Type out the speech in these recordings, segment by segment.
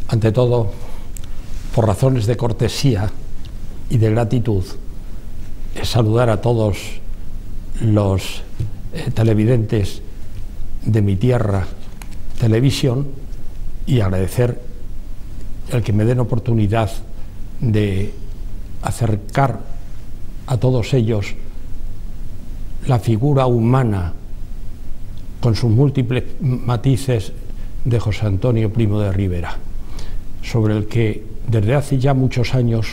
Ante todo, por razones de cortesía y de gratitud, saludar a todos los televidentes de Mi Tierra Televisión y agradecer el que me den oportunidad de acercar a todos ellos la figura humana con sus múltiples matices de José Antonio Primo de Rivera, sobre el que desde hace ya muchos años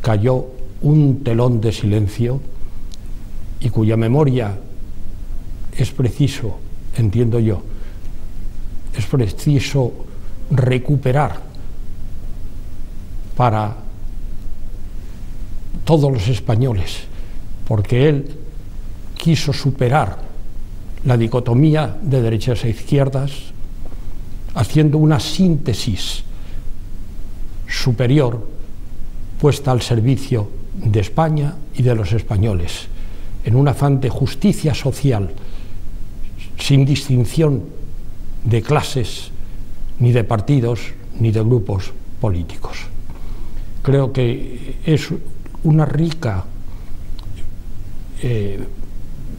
cayó un telón de silencio y cuya memoria es preciso, entiendo yo, es preciso recuperar para todos los españoles, porque él quiso superar la dicotomía de derechas e izquierdas, haciendo una síntesis superior puesta al servicio de España y de los españoles, en un afán de justicia social, sin distinción de clases, ni de partidos, ni de grupos políticos. Creo que es una rica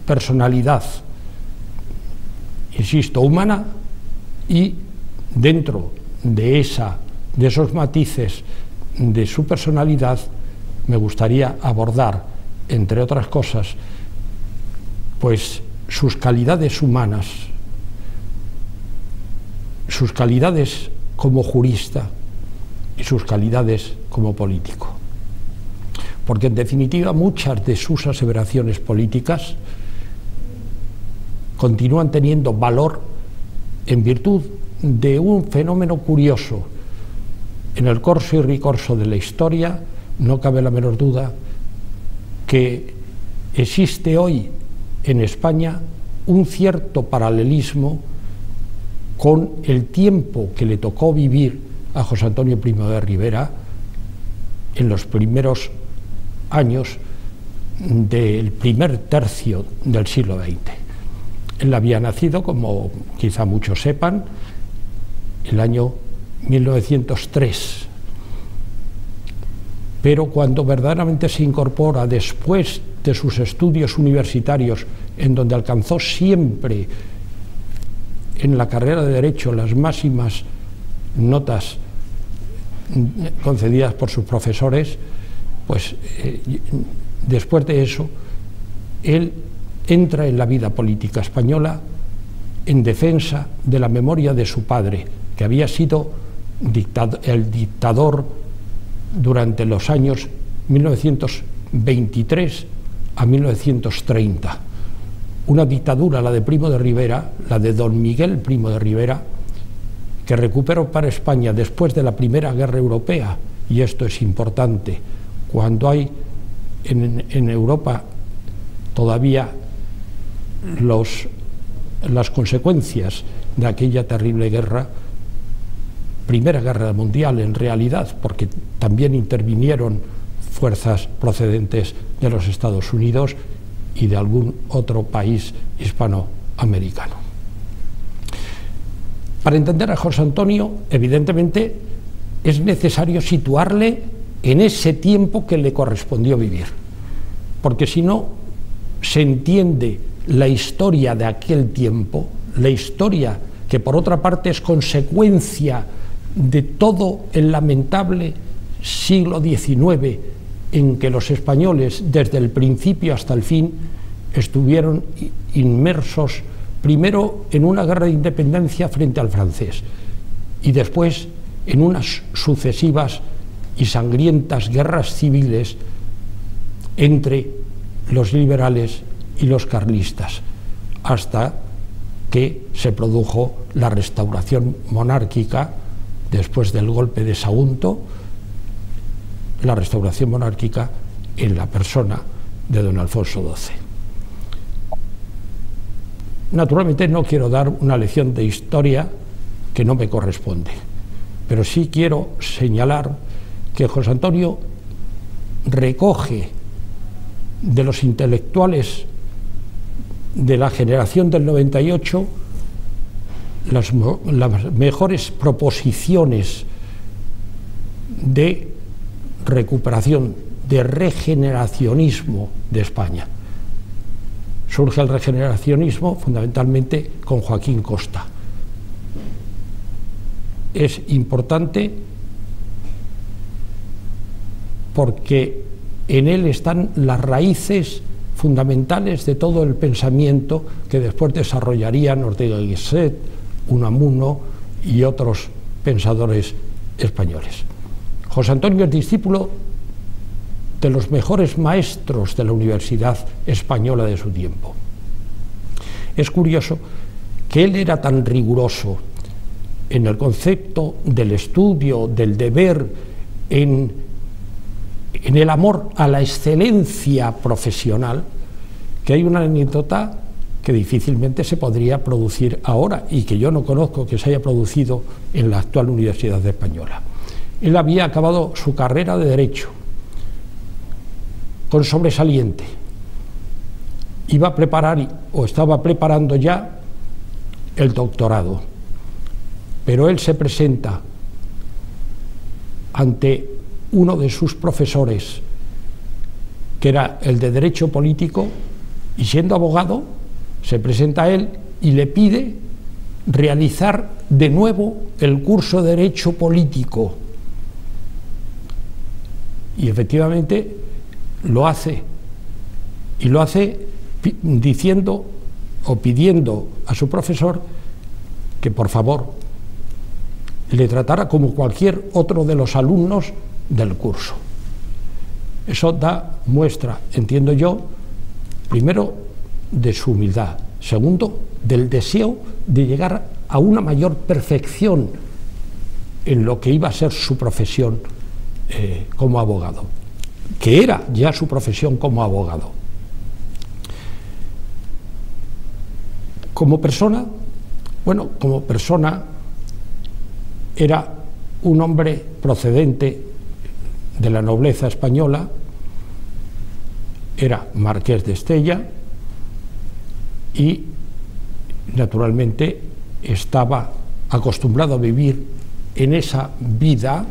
personalidad, insisto, humana, y dentro de esos matices de su personalidad me gustaría abordar, entre otras cosas, pues sus calidades humanas, sus calidades como jurista y sus calidades como político. Porque en definitiva muchas de sus aseveraciones políticas continúan teniendo valor en virtud de un fenómeno curioso. En el corso y ricorso de la historia no cabe la menor duda que existe hoy en España un cierto paralelismo con el tiempo que le tocó vivir a José Antonio Primo de Rivera en los primeros años del primer tercio del siglo XX. Él había nacido, como quizá muchos sepan, el año 1903, pero cuando verdaderamente se incorpora después de sus estudios universitarios, en donde alcanzó siempre en la carrera de Derecho las máximas notas concedidas por sus profesores, pues después de eso él entra en la vida política española en defensa de la memoria de su padre, que había sido el dictador durante los años 1923 a 1930, una dictadura, la de Primo de Rivera, la de don Miguel Primo de Rivera, que recuperó para España después de la Primera Guerra Europea, y esto es importante, cuando hay en Europa todavía las consecuencias de aquella terrible guerra, Primera Guerra Mundial en realidad, porque también intervinieron fuerzas procedentes de los Estados Unidos y de algún otro país hispanoamericano. Para entender a José Antonio, evidentemente, es necesario situarle en ese tiempo que le correspondió vivir, porque si no se entiende la historia de aquel tiempo, la historia que por otra parte es consecuencia de todo el lamentable siglo XIX en que los españoles desde el principio hasta el fin estuvieron inmersos primero en una guerra de independencia frente al francés y después en unas sucesivas y sangrientas guerras civiles entre los liberales y los carlistas, hasta que se produjo la restauración monárquica después del golpe de Sagunto, la restauración monárquica en la persona de don Alfonso XII. Naturalmente no quiero dar una lección de historia que no me corresponde, pero sí quiero señalar que José Antonio recoge de los intelectuales de la generación del 98 las mejores proposiciones de recuperación, de regeneracionismo de España. Surge el regeneracionismo fundamentalmente con Joaquín Costa. Es importante porque en él están las raíces fundamentales de todo el pensamiento que después desarrollarían Ortega y Gasset, Unamuno y otros pensadores españoles. José Antonio es discípulo de los mejores maestros de la Universidad Española de su tiempo. Es curioso que él era tan riguroso en el concepto del estudio, del deber, en el amor a la excelencia profesional, que hay una anécdota que difícilmente se podría producir ahora y que yo no conozco que se haya producido en la actual Universidad Española. Él había acabado su carrera de Derecho con sobresaliente, iba a preparar o estaba preparando ya el doctorado, pero él se presenta ante uno de sus profesores, que era el de Derecho Político, y siendo abogado, se presenta a él y le pide realizar de nuevo el curso de Derecho Político. Y efectivamente lo hace, y lo hace diciendo o pidiendo a su profesor que por favor le tratara como cualquier otro de los alumnos del curso. Eso da muestra, entiendo yo, primero de su humildad, segundo del deseo de llegar a una mayor perfección en lo que iba a ser su profesión como abogado, que era ya su profesión como abogado. Como persona, bueno, como persona era un hombre procedente de la nobleza española, era marqués de Estella y naturalmente estaba acostumbrado a vivir en esa vida,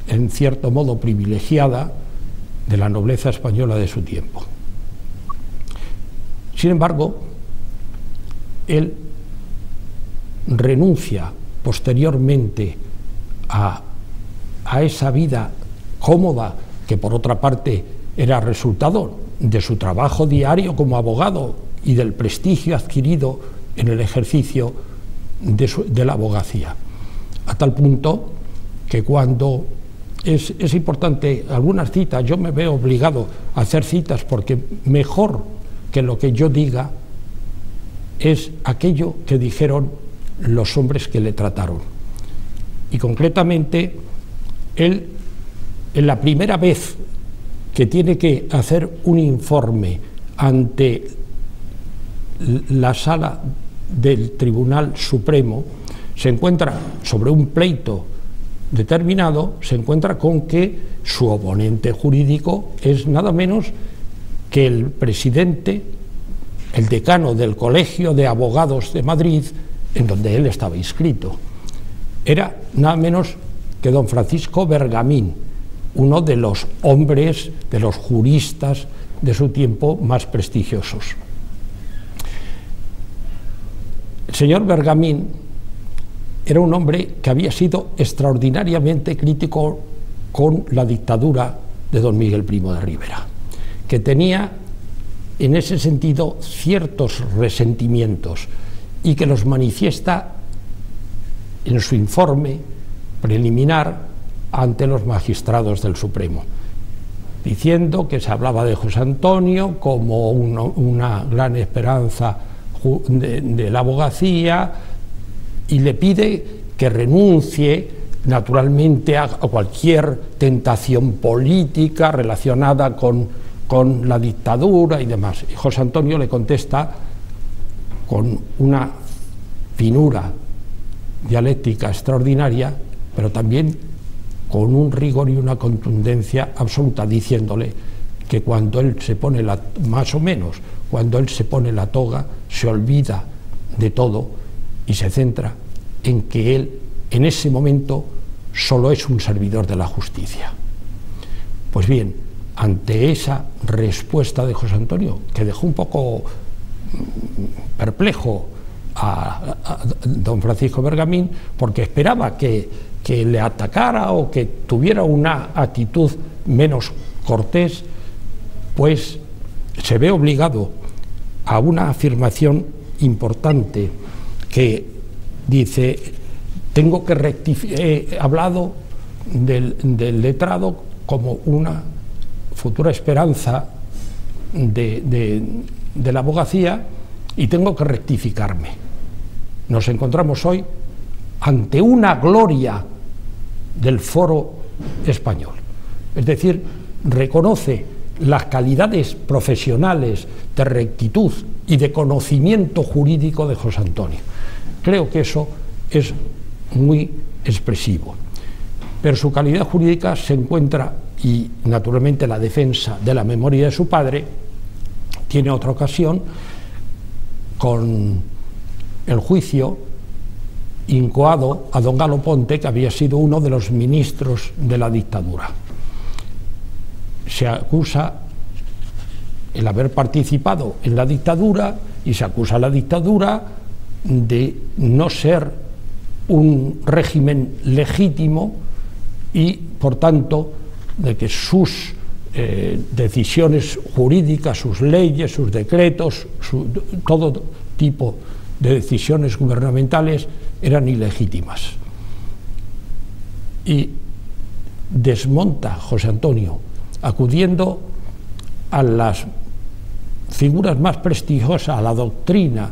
en cierto modo privilegiada, de la nobleza española de su tiempo. Sin embargo, él renuncia posteriormente a esa vida cómoda, que por otra parte era resultado de su trabajo diario como abogado y del prestigio adquirido en el ejercicio de la abogacía, a tal punto que cuando es importante algunas citas, yo me veo obligado a hacer citas porque mejor que lo que yo diga es aquello que dijeron los hombres que le trataron. Y concretamente, él, en la primera vez que tiene que hacer un informe ante la sala del Tribunal Supremo, se encuentra sobre un pleito determinado, se encuentra con que su oponente jurídico es nada menos que el presidente, el decano del Colegio de Abogados de Madrid, en donde él estaba inscrito. Era nada menos que don Francisco Bergamín, uno de los hombres, de los juristas de su tiempo más prestigiosos. El señor Bergamín era un hombre que había sido extraordinariamente crítico con la dictadura de don Miguel Primo de Rivera, que tenía en ese sentido ciertos resentimientos y que los manifiesta en su informe preliminar ante los magistrados del Supremo, diciendo que se hablaba de José Antonio como una gran esperanza de la abogacía, y le pide que renuncie naturalmente a cualquier tentación política relacionada con la dictadura y demás. Y José Antonio le contesta con una finura dialéctica extraordinaria, pero también con un rigor y una contundencia absoluta, diciéndole que cuando él se pone más o menos, cuando él se pone la toga, se olvida de todo y se centra en que él, en ese momento, solo es un servidor de la justicia. Pues bien, ante esa respuesta de José Antonio, que dejó un poco perplejo a don Francisco Bergamín, porque esperaba que le atacara o que tuviera una actitud menos cortés, pues se ve obligado a una afirmación importante que dice: tengo que rectificar, he hablado del letrado como una futura esperanza de la abogacía y tengo que rectificarme. Nos encontramos hoy ante una gloria del foro español, es decir, reconoce las calidades profesionales de rectitud y de conocimiento jurídico de José Antonio. Creo que eso es muy expresivo. Pero su calidad jurídica se encuentra, y naturalmente la defensa de la memoria de su padre, tiene otra ocasión con el juicio incoado a don Galo Ponte, que había sido uno de los ministros de la dictadura. Se acusa el haber participado en la dictadura y se acusa a la dictadura de no ser un régimen legítimo y, por tanto, de que sus decisiones jurídicas, sus leyes, sus decretos, todo tipo de decisiones gubernamentales eran ilegítimas. Y desmonta José Antonio, acudiendo a las figuras más prestigiosas, a la doctrina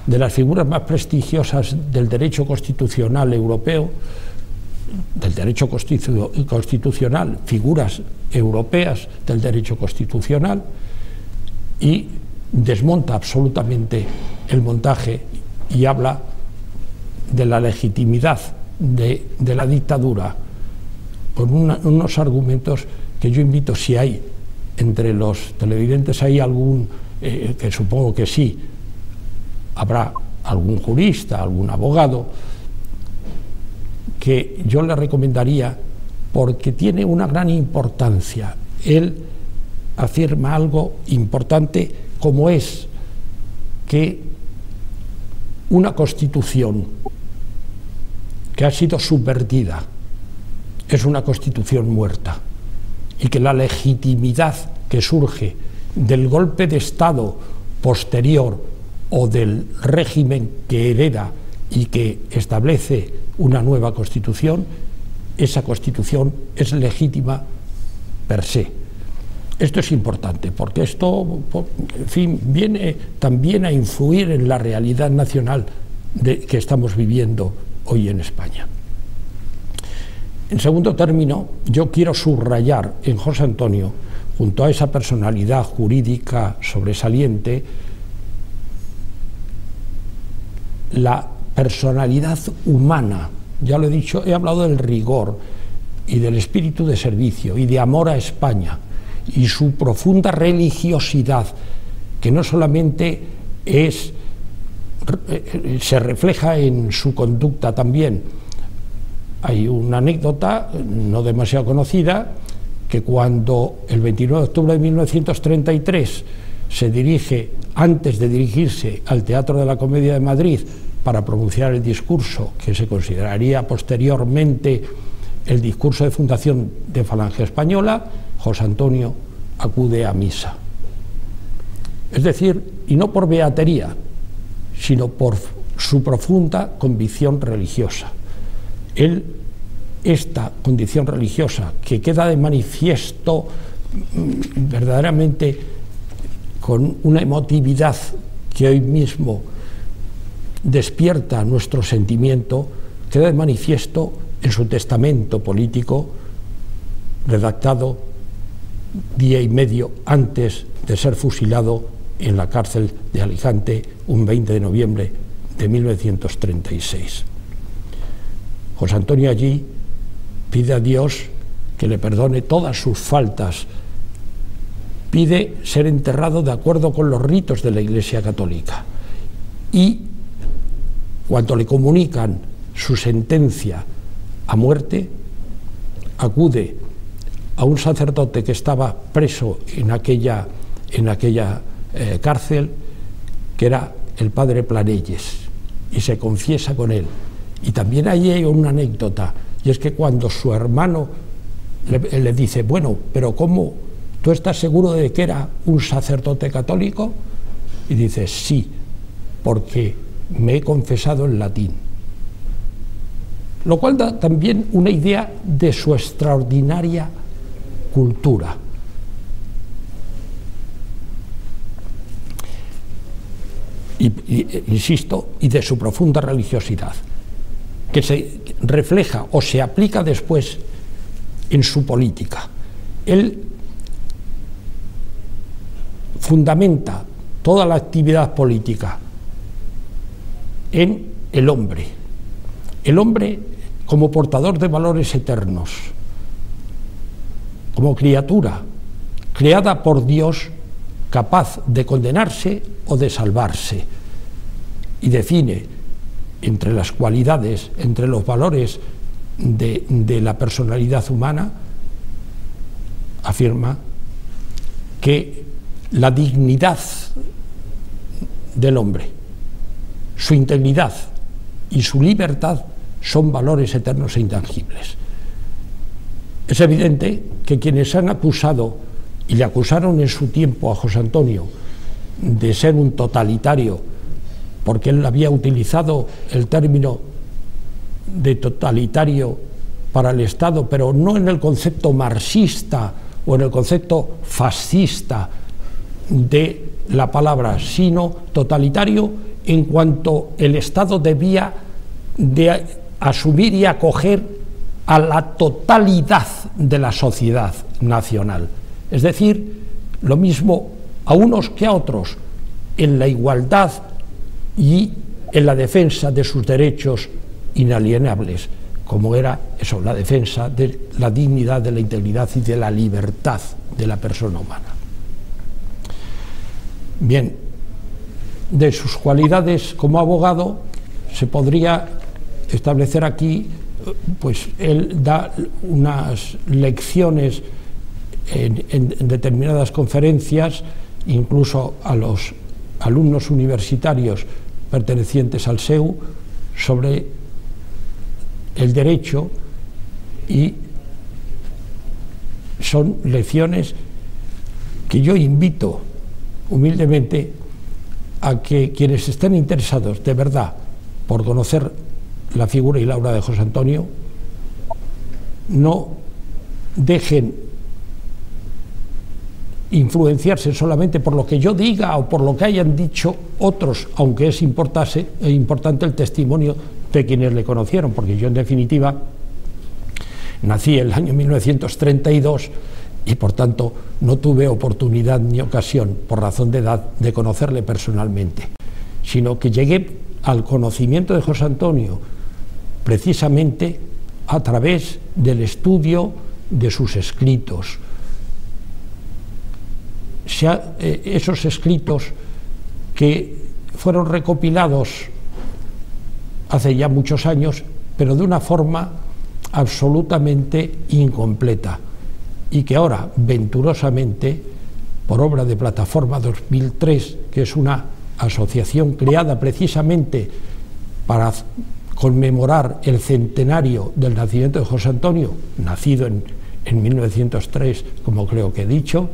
de las figuras más prestigiosas del derecho constitucional europeo, del derecho constitucional, figuras europeas del derecho constitucional, y desmonta absolutamente el montaje y habla de la legitimidad de la dictadura con unos argumentos que yo invito, si hay entre los televidentes hay algún, que supongo que sí, habrá algún jurista, algún abogado, que yo le recomendaría, porque tiene una gran importancia. Él afirma algo importante, como es que una constitución que ha sido subvertida es una constitución muerta, y que la legitimidad que surge del golpe de Estado posterior o del régimen que hereda y que establece una nueva constitución, esa constitución es legítima per se. Esto es importante, porque esto, en fin, viene también a influir en la realidad nacional que estamos viviendo hoy en España. En segundo término, yo quiero subrayar en José Antonio, junto a esa personalidad jurídica sobresaliente, la personalidad humana. Ya lo he dicho, he hablado del rigor y del espíritu de servicio y de amor a España, y su profunda religiosidad, que no solamente se refleja en su conducta también. Hay una anécdota no demasiado conocida, que cuando el 29 de octubre de 1933 se dirige, antes de dirigirse al Teatro de la Comedia de Madrid para pronunciar el discurso que se consideraría posteriormente el discurso de fundación de Falange Española, José Antonio acude a misa. Es decir, y no por beatería, sino por su profunda convicción religiosa. Esta condición religiosa, que queda de manifiesto verdaderamente con una emotividad que hoy mismo despierta nuestro sentimiento, queda de manifiesto en su testamento político, redactado día y medio antes de ser fusilado en la cárcel de Alicante un 20 de noviembre de 1936. José Antonio allí pide a Dios que le perdone todas sus faltas, pide ser enterrado de acuerdo con los ritos de la Iglesia Católica, y cuando le comunican su sentencia a muerte, acude a un sacerdote que estaba preso en aquella cárcel, que era el padre Planelles, y se confiesa con él. Y también hay una anécdota, y es que cuando su hermano le dice, bueno, pero ¿cómo? ¿Tú estás seguro de que era un sacerdote católico? Y dice, sí, porque me he confesado en latín. Lo cual da también una idea de su extraordinaria cultura. Insisto, y de su profunda religiosidad, que se refleja o se aplica después en su política. Él fundamenta toda la actividad política en el hombre como portador de valores eternos, como criatura creada por Dios, capaz de condenarse o de salvarse, y define entre las cualidades, entre los valores de la personalidad humana, afirma que la dignidad del hombre, su integridad y su libertad son valores eternos e intangibles. Es evidente que quienes han acusado, y le acusaron en su tiempo a José Antonio, de ser un totalitario, porque él había utilizado el término de totalitario para el Estado, pero no en el concepto marxista o en el concepto fascista de la palabra, sino totalitario en cuanto el Estado debía de asumir y acoger a la totalidad de la sociedad nacional. Es decir, lo mismo a unos que a otros, en la igualdad y en la defensa de sus derechos inalienables, como era eso, la defensa de la dignidad, de la integridad y de la libertad de la persona humana. Bien, de sus cualidades como abogado se podría establecer aquí, pues él da unas lecciones en determinadas conferencias, incluso a los alumnos universitarios pertenecientes al SEU, sobre el derecho, y son lecciones que yo invito humildemente a que quienes estén interesados de verdad por conocer la figura y la obra de José Antonio no dejen influenciarse solamente por lo que yo diga o por lo que hayan dicho otros, aunque es importante el testimonio de quienes le conocieron, porque yo en definitiva nací en el año 1932 y por tanto no tuve oportunidad ni ocasión, por razón de edad, de conocerle personalmente, sino que llegué al conocimiento de José Antonio precisamente a través del estudio de sus escritos. Esos escritos que fueron recopilados hace ya muchos años, pero de una forma absolutamente incompleta, y que ahora, venturosamente, por obra de Plataforma 2003, que es una asociación creada precisamente para conmemorar el centenario del nacimiento de José Antonio, nacido en 1903, como creo que he dicho,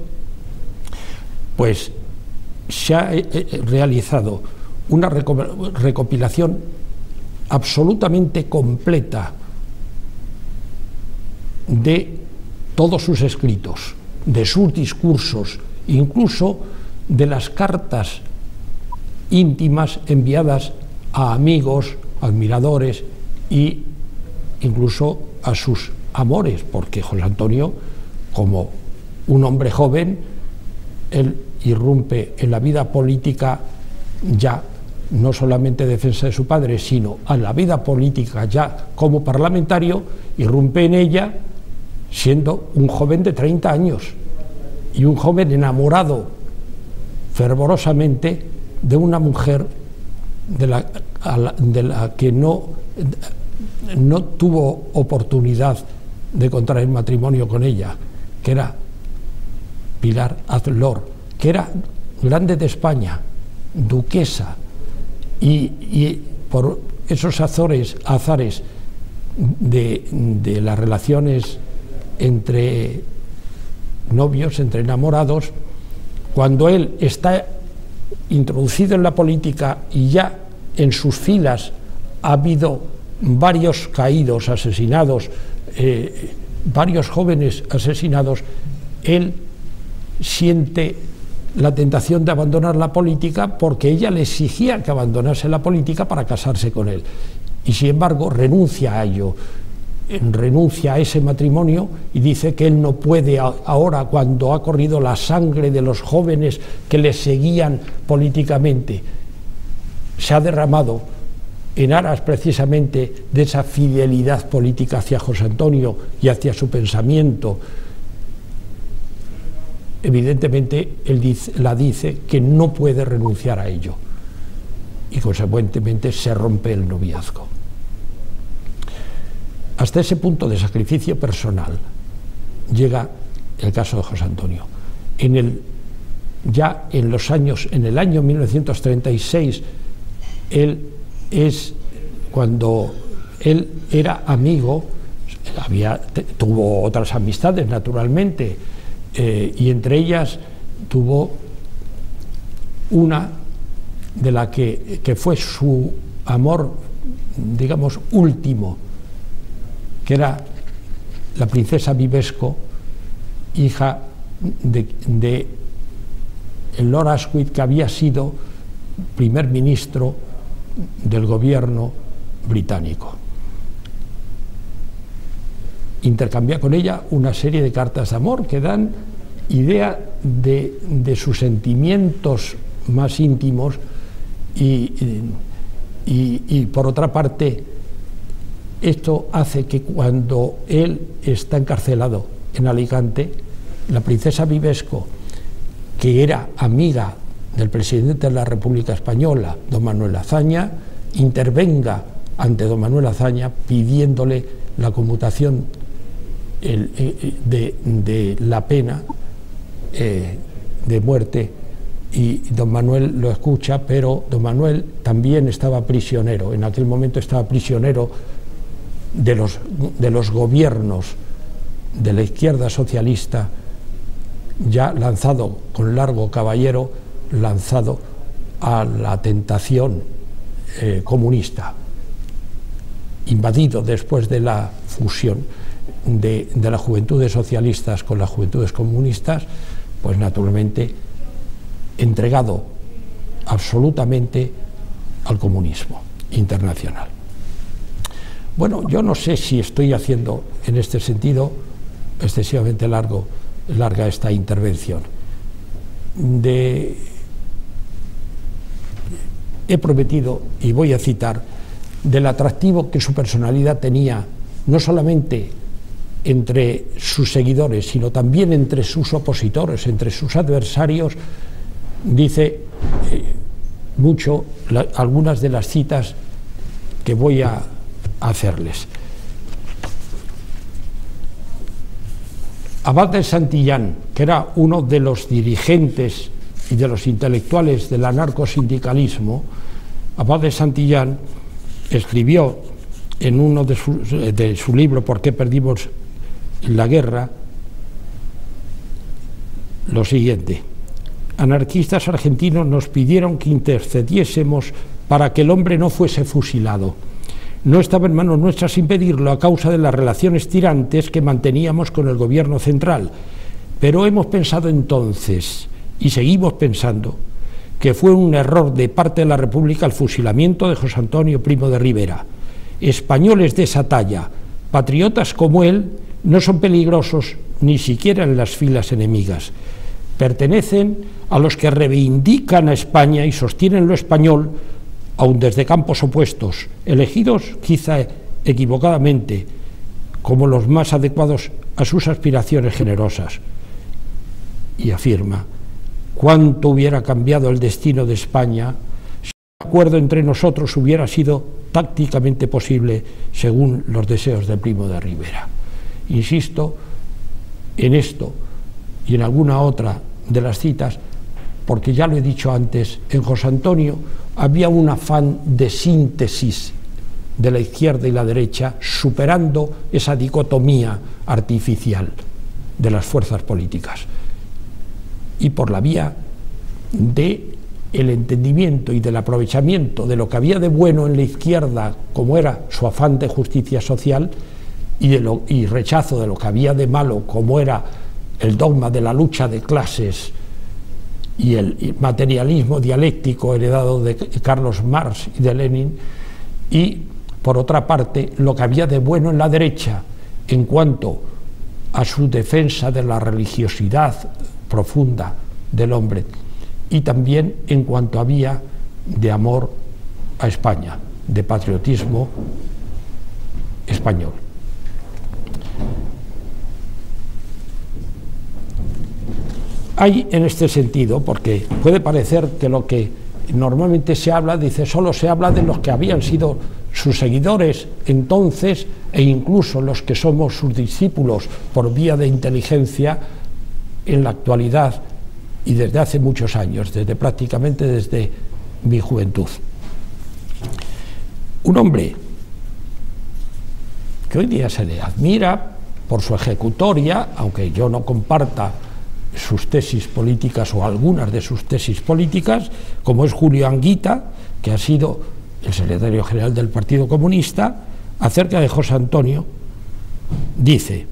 pues se ha realizado una recopilación absolutamente completa de todos sus escritos, de sus discursos, incluso de las cartas íntimas enviadas a amigos, admiradores e incluso a sus amores, porque José Antonio, como un hombre joven, él irrumpe en la vida política ya no solamente en defensa de su padre, sino a la vida política ya como parlamentario, irrumpe en ella siendo un joven de 30 años y un joven enamorado fervorosamente de una mujer de la que no tuvo oportunidad de contraer matrimonio con ella, que era Pilar Azlor, que era grande de España, duquesa, y por esos azares de las relaciones entre novios, entre enamorados, cuando él está introducido en la política y ya en sus filas ha habido varios caídos, asesinados, varios jóvenes asesinados, él siente la tentación de abandonar la política porque ella le exigía que abandonase la política para casarse con él, y sin embargo renuncia a ello, renuncia a ese matrimonio y dice que él no puede ahora, cuando ha corrido la sangre de los jóvenes que le seguían políticamente, se ha derramado en aras precisamente de esa fidelidad política hacia José Antonio y hacia su pensamiento. Evidentemente él dice que no puede renunciar a ello y consecuentemente se rompe el noviazgo. Hasta ese punto de sacrificio personal llega el caso de José Antonio. En el año 1936, cuando él era amigo, tuvo otras amistades naturalmente, y entre ellas tuvo una de la que fue su amor, digamos, último, que era la princesa Vivesco, hija de el Lord Asquith, que había sido primer ministro del gobierno británico. Intercambia con ella una serie de cartas de amor que dan idea de sus sentimientos más íntimos y por otra parte esto hace que cuando él está encarcelado en Alicante, la princesa Vivesco, que era amiga del presidente de la República Española, don Manuel Azaña, intervenga ante don Manuel Azaña pidiéndole la conmutación de la pena de muerte, y don Manuel lo escucha, pero don Manuel también estaba prisionero, en aquel momento estaba prisionero de los gobiernos de la izquierda socialista, ya lanzado con Largo Caballero, lanzado a la tentación comunista, invadido después de la fusión de las juventudes socialistas con las juventudes comunistas, pues naturalmente entregado absolutamente al comunismo internacional. Bueno, yo no sé si estoy haciendo en este sentido excesivamente larga esta intervención. He prometido, y voy a citar, del atractivo que su personalidad tenía, no solamente entre sus seguidores, sino también entre sus opositores, entre sus adversarios, dice mucho algunas de las citas que voy a hacerles. Abad de Santillán, que era uno de los dirigentes y de los intelectuales del anarcosindicalismo, Abad de Santillán escribió en uno de su libro ¿Por qué perdimos la guerra? Lo siguiente: anarquistas argentinos nos pidieron que intercediésemos para que el hombre no fuese fusilado. No estaba en manos nuestras impedirlo a causa de las relaciones tirantes que manteníamos con el gobierno central, pero hemos pensado entonces, y seguimos pensando, que fue un error de parte de la República el fusilamiento de José Antonio Primo de Rivera. Españoles de esa talla, patriotas como él, no son peligrosos ni siquiera en las filas enemigas. Pertenecen a los que reivindican a España y sostienen lo español, aun desde campos opuestos, elegidos quizá equivocadamente como los más adecuados a sus aspiraciones generosas. Y afirma: cuánto hubiera cambiado el destino de España si un acuerdo entre nosotros hubiera sido tácticamente posible según los deseos de Primo de Rivera. Insisto en esto y en alguna otra de las citas, porque ya lo he dicho antes, en José Antonio había un afán de síntesis de la izquierda y la derecha, superando esa dicotomía artificial de las fuerzas políticas, y por la vía del entendimiento y del aprovechamiento de lo que había de bueno en la izquierda, como era su afán de justicia social, y rechazo de lo que había de malo, como era el dogma de la lucha de clases y el materialismo dialéctico heredado de Carlos Marx y de Lenin, y por otra parte lo que había de bueno en la derecha en cuanto a su defensa de la religiosidad profunda del hombre, y también en cuanto había de amor a España, de patriotismo español. Hay en este sentido, porque puede parecer que lo que normalmente se habla, dice, solo se habla de los que habían sido sus seguidores entonces, e incluso los que somos sus discípulos por vía de inteligencia en la actualidad y desde hace muchos años, prácticamente desde mi juventud. Un hombre que hoy día se le admira por su ejecutoria, aunque yo no comparta sus tesis políticas o algunas de sus tesis políticas, como es Julio Anguita, que ha sido el secretario general del Partido Comunista, acerca de José Antonio, dice: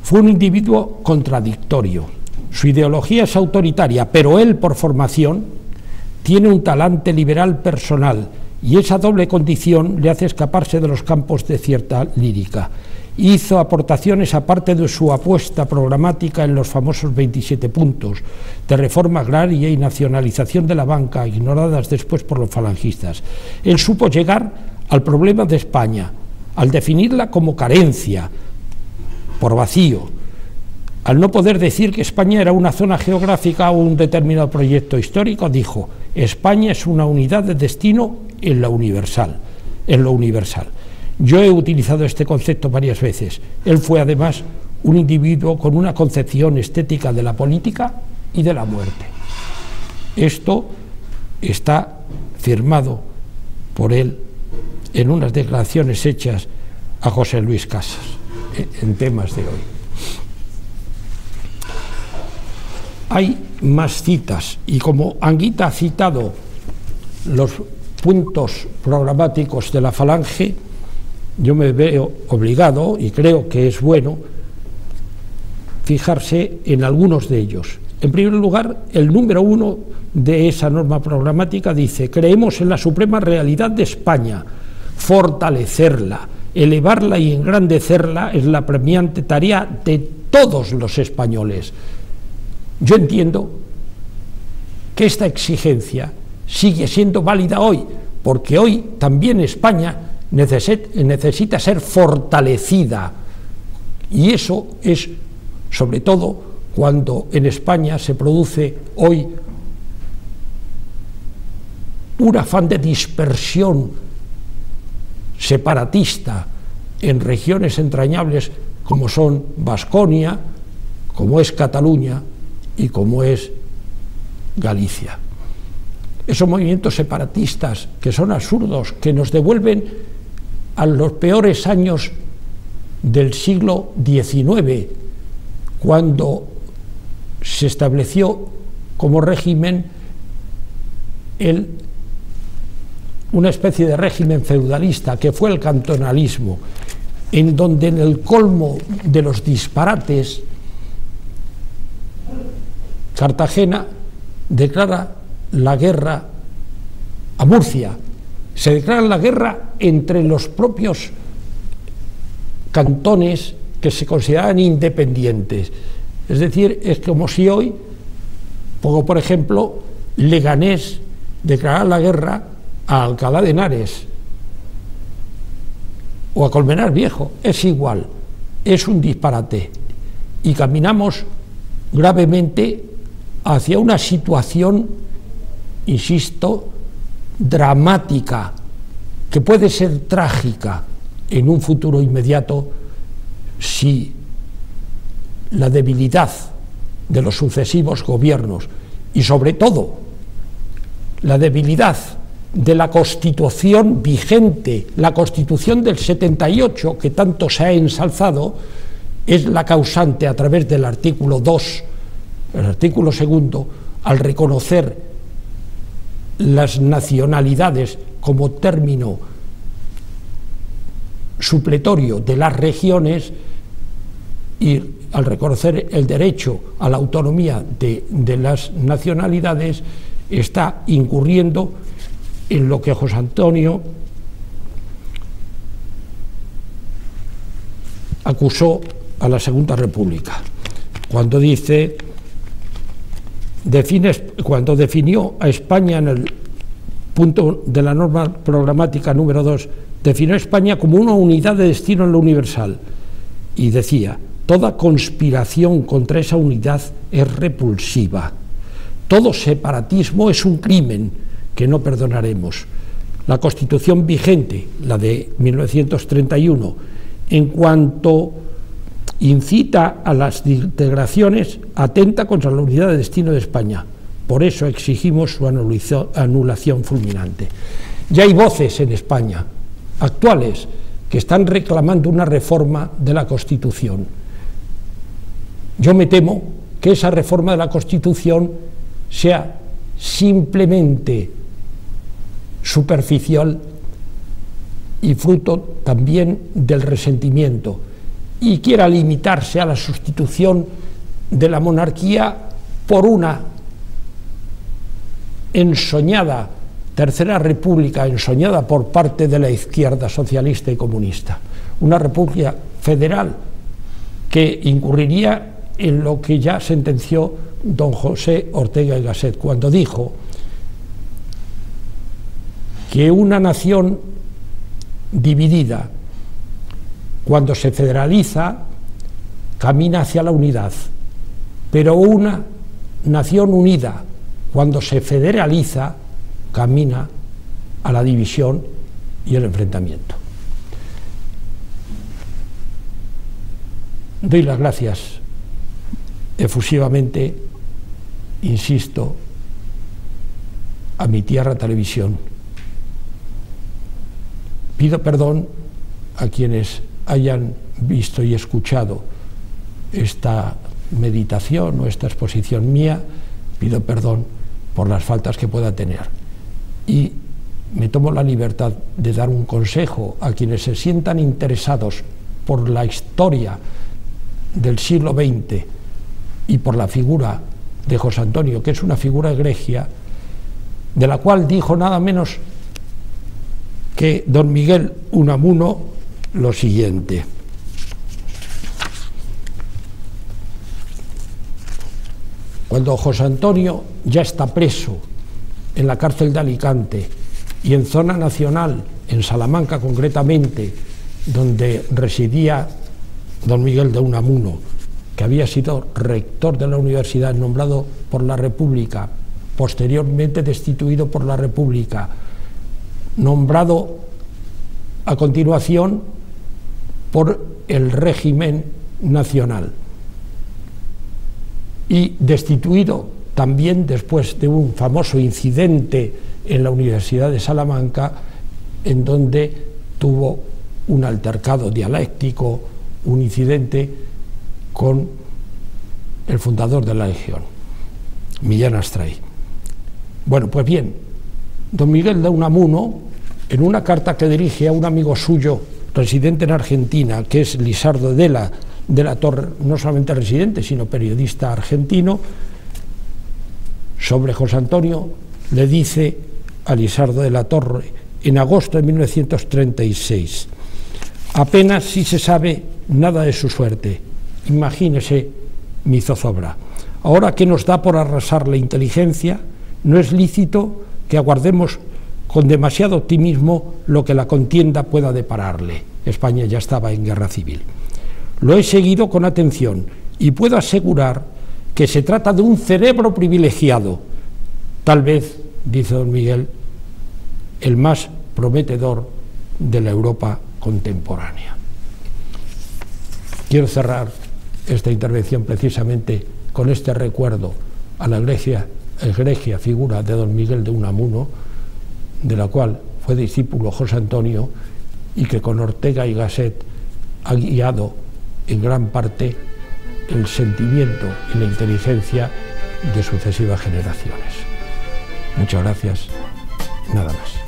fue un individuo contradictorio, su ideología es autoritaria, pero él, por formación, tiene un talante liberal personal, y esa doble condición le hace escaparse de los campos de cierta lírica. Hizo aportaciones, aparte de su apuesta programática en los famosos 27 puntos de reforma agraria y nacionalización de la banca, ignoradas después por los falangistas. Él supo llegar al problema de España, al definirla como carencia, por vacío, al no poder decir que España era una zona geográfica o un determinado proyecto histórico, dijo: España es una unidad de destino en lo universal. Yo he utilizado este concepto varias veces. Él fue además un individuo con una concepción estética de la política y de la muerte. Esto está firmado por él en unas declaraciones hechas a José Luis Casas en temas de hoy. Hay más citas, y como Anguita ha citado los puntos programáticos de la Falange, yo me veo obligado, y creo que es bueno, fijarse en algunos de ellos. En primer lugar, el número 1 de esa norma programática dice: creemos en la suprema realidad de España, fortalecerla, elevarla y engrandecerla es la premiante tarea de todos los españoles. Yo entiendo que esta exigencia sigue siendo válida hoy, porque hoy también España necesita ser fortalecida, y eso es sobre todo cuando en España se produce hoy un afán de dispersión separatista en regiones entrañables como son Baskonia, como es Cataluña y como es Galicia. Esos movimientos separatistas que son absurdos, que nos devuelven a los peores años del siglo XIX, cuando se estableció como régimen una especie de régimen feudalista que fue el cantonalismo, en donde en el colmo de los disparates Cartagena declara la guerra a Murcia, se declara la guerra entre los propios cantones que se consideraban independientes. Es decir, es como si hoy, por ejemplo, Leganés declarara la guerra a Alcalá de Henares o a Colmenar Viejo. Es igual, es un disparate, y caminamos gravemente hacia una situación, insisto, dramática, que puede ser trágica en un futuro inmediato si la debilidad de los sucesivos gobiernos y sobre todo la debilidad de la Constitución vigente, la Constitución del 78, que tanto se ha ensalzado, es la causante, a través del artículo 2, el artículo 2, al reconocer las nacionalidades como término supletorio de las regiones, y al reconocer el derecho a la autonomía de las nacionalidades, está incurriendo en lo que José Antonio acusó a la Segunda República, cuando dice, cuando definió a España en el punto de la norma programática número 2, definió a España como una unidad de destino en lo universal, y decía: toda conspiración contra esa unidad es repulsiva, todo separatismo es un crimen que no perdonaremos. La Constitución vigente, la de 1931, en cuanto incita a las integraciones, atenta contra la unidad de destino de España. Por eso exigimos su anulación fulminante. Ya hay voces en España actuales que están reclamando una reforma de la Constitución. Yo me temo que esa reforma de la Constitución sea simplemente superficial y fruto también del resentimiento, y quiera limitarse a la sustitución de la monarquía por una ensoñada Tercera República, ensoñada por parte de la izquierda socialista y comunista, una república federal que incurriría en lo que ya sentenció don José Ortega y Gasset, cuando dijo que una nación dividida, cuando se federaliza, camina hacia la unidad, pero una nación unida, cuando se federaliza, camina a la división y el enfrentamiento. Doy las gracias efusivamente, insisto, a Mi Tierra Televisión. Pido perdón a quienes hayan visto y escuchado esta meditación o esta exposición mía, pido perdón por las faltas que pueda tener, y me tomo la libertad de dar un consejo a quienes se sientan interesados por la historia del siglo XX y por la figura de José Antonio, que es una figura egregia, de la cual dijo nada menos que don Miguel Unamuno lo siguiente: cuando José Antonio ya está preso en la cárcel de Alicante y en zona nacional, en Salamanca concretamente, donde residía don Miguel de Unamuno, que había sido rector de la universidad, nombrado por la República, posteriormente destituido por la República, nombrado a continuación por el régimen nacional y destituido también después de un famoso incidente en la Universidad de Salamanca, en donde tuvo un altercado dialéctico, un incidente con el fundador de la Legión, Millán Astray. Bueno, pues bien, don Miguel de Unamuno, en una carta que dirige a un amigo suyo residente en Argentina, que es Lisardo de la Torre, no solamente residente, sino periodista argentino, sobre José Antonio, le dice a Lisardo de la Torre, en agosto de 1936, apenas si se sabe nada de su suerte. Imagínese mi zozobra. Ahora que nos da por arrasar la inteligencia, no es lícito que aguardemos con demasiado optimismo lo que la contienda pueda depararle. España ya estaba en guerra civil. Lo he seguido con atención y puedo asegurar que se trata de un cerebro privilegiado, tal vez, dice don Miguel, el más prometedor de la Europa contemporánea. Quiero cerrar esta intervención precisamente con este recuerdo a la egregia figura de don Miguel de Unamuno, de la cual fue discípulo José Antonio y que con Ortega y Gasset ha guiado en gran parte el sentimiento y la inteligencia de sucesivas generaciones. Muchas gracias, nada más.